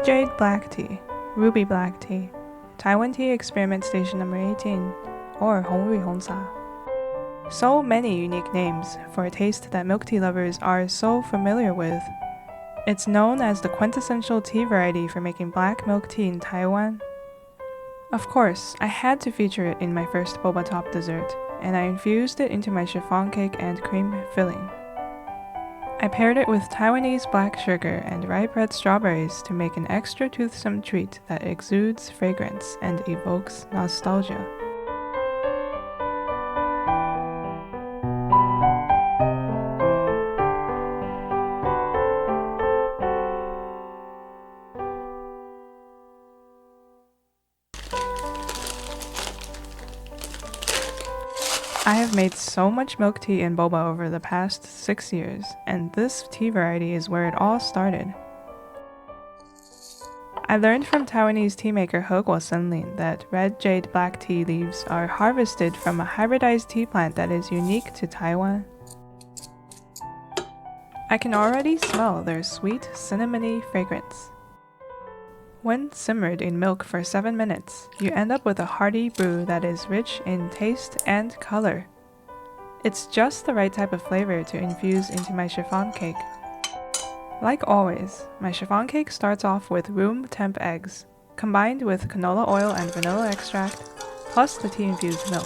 Red Jade Black Tea, Ruby Black Tea, Taiwan Tea Experiment Station number 18, or Hongrui Hongsa. So many unique names for a taste that milk tea lovers are so familiar with. It's known as the quintessential tea variety for making black milk tea in Taiwan. Of course, I had to feature it in my first boba top dessert, and I infused it into my chiffon cake and cream filling. I paired it with Taiwanese black sugar and ripe red strawberries to make an extra toothsome treat that exudes fragrance and evokes nostalgia. I have made so much milk tea and boba over the past 6 years, and this tea variety is where it all started. I learned from Taiwanese tea maker He Guo Senlin that red jade black tea leaves are harvested from a hybridized tea plant that is unique to Taiwan. I can already smell their sweet, cinnamony fragrance. When simmered in milk for 7 minutes, you end up with a hearty brew that is rich in taste and color. It's just the right type of flavor to infuse into my chiffon cake. Like always, my chiffon cake starts off with room temp eggs, combined with canola oil and vanilla extract, plus the tea-infused milk.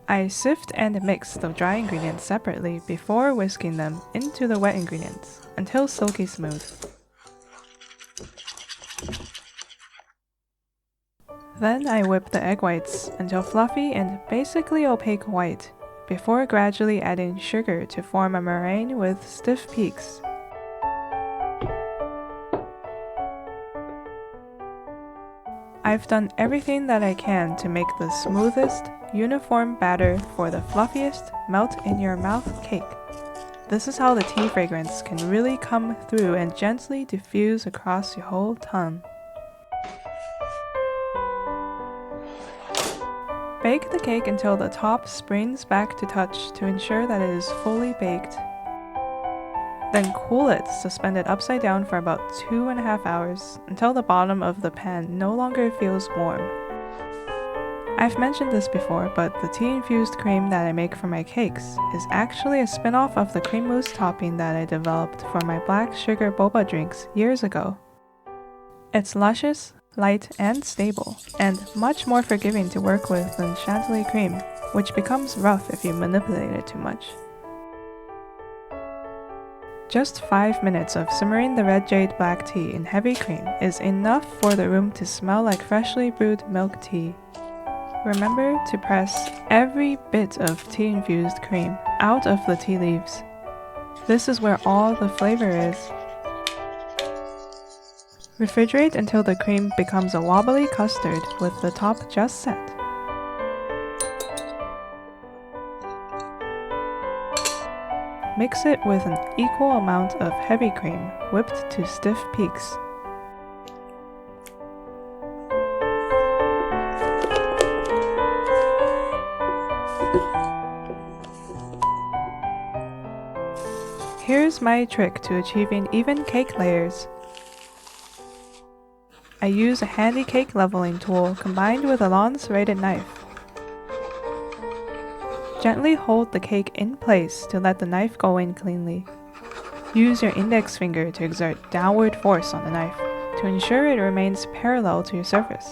I sift and mix the dry ingredients separately before whisking them into the wet ingredients until silky smooth. Then I whip the egg whites until fluffy and basically opaque white, before gradually adding sugar to form a meringue with stiff peaks. I've done everything that I can to make the smoothest, uniform batter for the fluffiest, melt-in-your-mouth cake. This is how the tea fragrance can really come through and gently diffuse across your whole tongue. Bake the cake until the top springs back to touch to ensure that it is fully baked. Then cool it suspended upside down for about 2.5 hours until the bottom of the pan no longer feels warm. I've mentioned this before, but the tea-infused cream that I make for my cakes is actually a spin-off of the cream mousse topping that I developed for my black sugar boba drinks years ago. It's luscious, light and stable, and much more forgiving to work with than chantilly cream, which becomes rough if you manipulate it too much. Just 5 minutes of simmering the red jade black tea in heavy cream is enough for the room to smell like freshly brewed milk tea. Remember to press every bit of tea-infused cream out of the tea leaves. This is where all the flavor is. Refrigerate until the cream becomes a wobbly custard with the top just set. Mix it with an equal amount of heavy cream whipped to stiff peaks. Here's my trick to achieving even cake layers. I use a handy cake leveling tool combined with a long serrated knife. Gently hold the cake in place to let the knife go in cleanly. Use your index finger to exert downward force on the knife to ensure it remains parallel to your surface.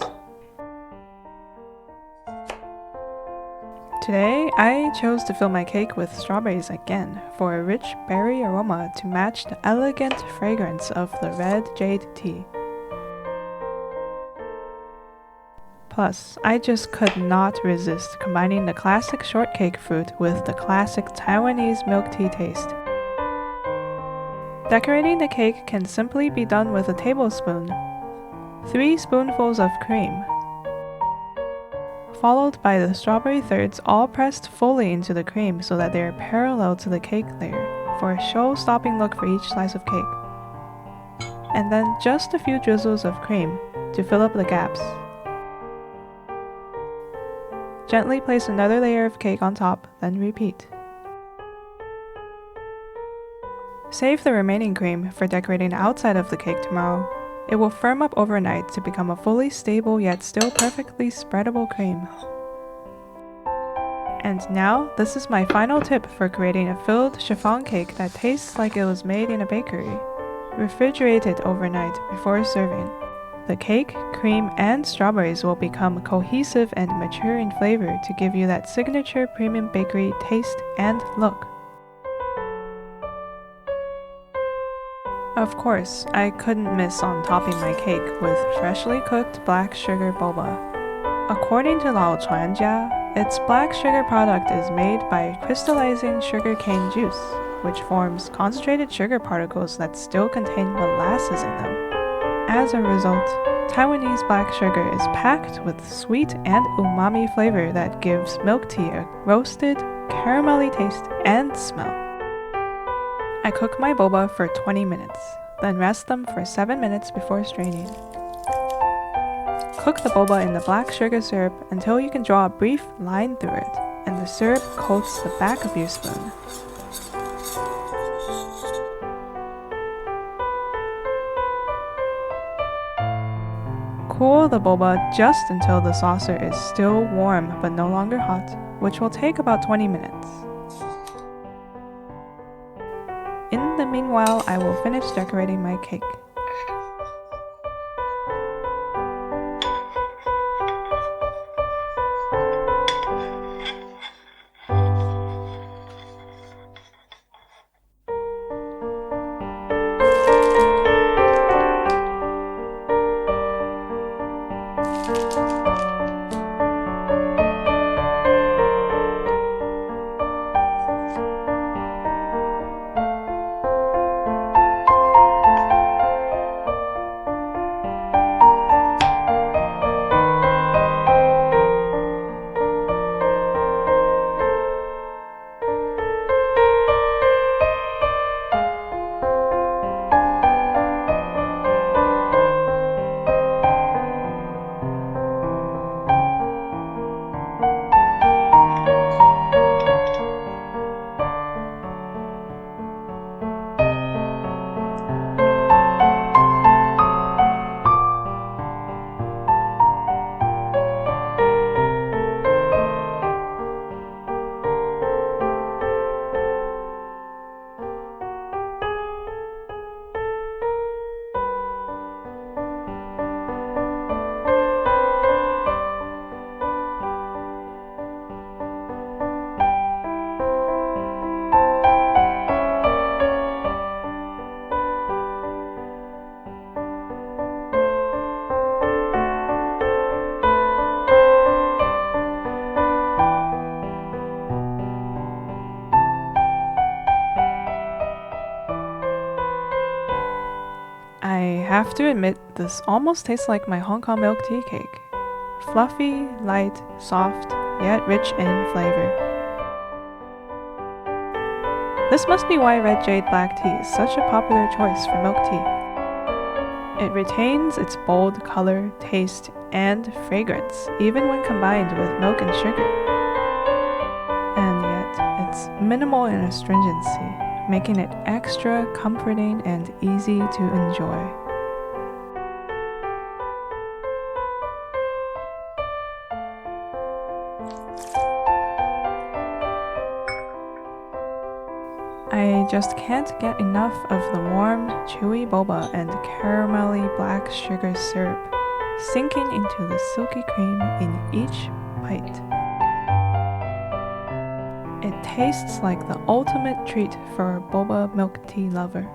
Today, I chose to fill my cake with strawberries again for a rich berry aroma to match the elegant fragrance of the red jade tea. Plus, I just could not resist combining the classic shortcake fruit with the classic Taiwanese milk tea taste. Decorating the cake can simply be done with a tablespoon, 3 spoonfuls of cream, followed by the strawberry thirds all pressed fully into the cream so that they are parallel to the cake layer for a show-stopping look for each slice of cake. And then just a few drizzles of cream to fill up the gaps. Gently place another layer of cake on top, then repeat. Save the remaining cream for decorating the outside of the cake tomorrow. It will firm up overnight to become a fully stable yet still perfectly spreadable cream. And now, this is my final tip for creating a filled chiffon cake that tastes like it was made in a bakery. Refrigerate it overnight before serving. The cake, cream, and strawberries will become cohesive and mature in flavor to give you that signature premium bakery taste and look. Of course, I couldn't miss on topping my cake with freshly cooked black sugar boba. According to Lao Chuanjia, its black sugar product is made by crystallizing sugarcane juice, which forms concentrated sugar particles that still contain molasses in them. As a result, Taiwanese black sugar is packed with sweet and umami flavor that gives milk tea a roasted, caramelly taste and smell. I cook my boba for 20 minutes, then rest them for 7 minutes before straining. Cook the boba in the black sugar syrup until you can draw a brief line through it, and the syrup coats the back of your spoon. Cool the boba just until the saucer is still warm but no longer hot, which will take about 20 minutes. In the meanwhile, I will finish decorating my cake. I have to admit, this almost tastes like my Hong Kong milk tea cake. Fluffy, light, soft, yet rich in flavor. This must be why red jade black tea is such a popular choice for milk tea. It retains its bold color, taste, and fragrance, even when combined with milk and sugar. And yet, it's minimal in astringency, making it extra comforting and easy to enjoy. I just can't get enough of the warm, chewy boba and caramelly black sugar syrup sinking into the silky cream in each bite. It tastes like the ultimate treat for a boba milk tea lover.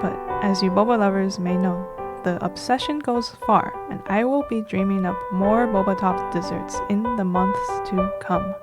But as you boba lovers may know, the obsession goes far, and I will be dreaming up more boba-topped desserts in the months to come.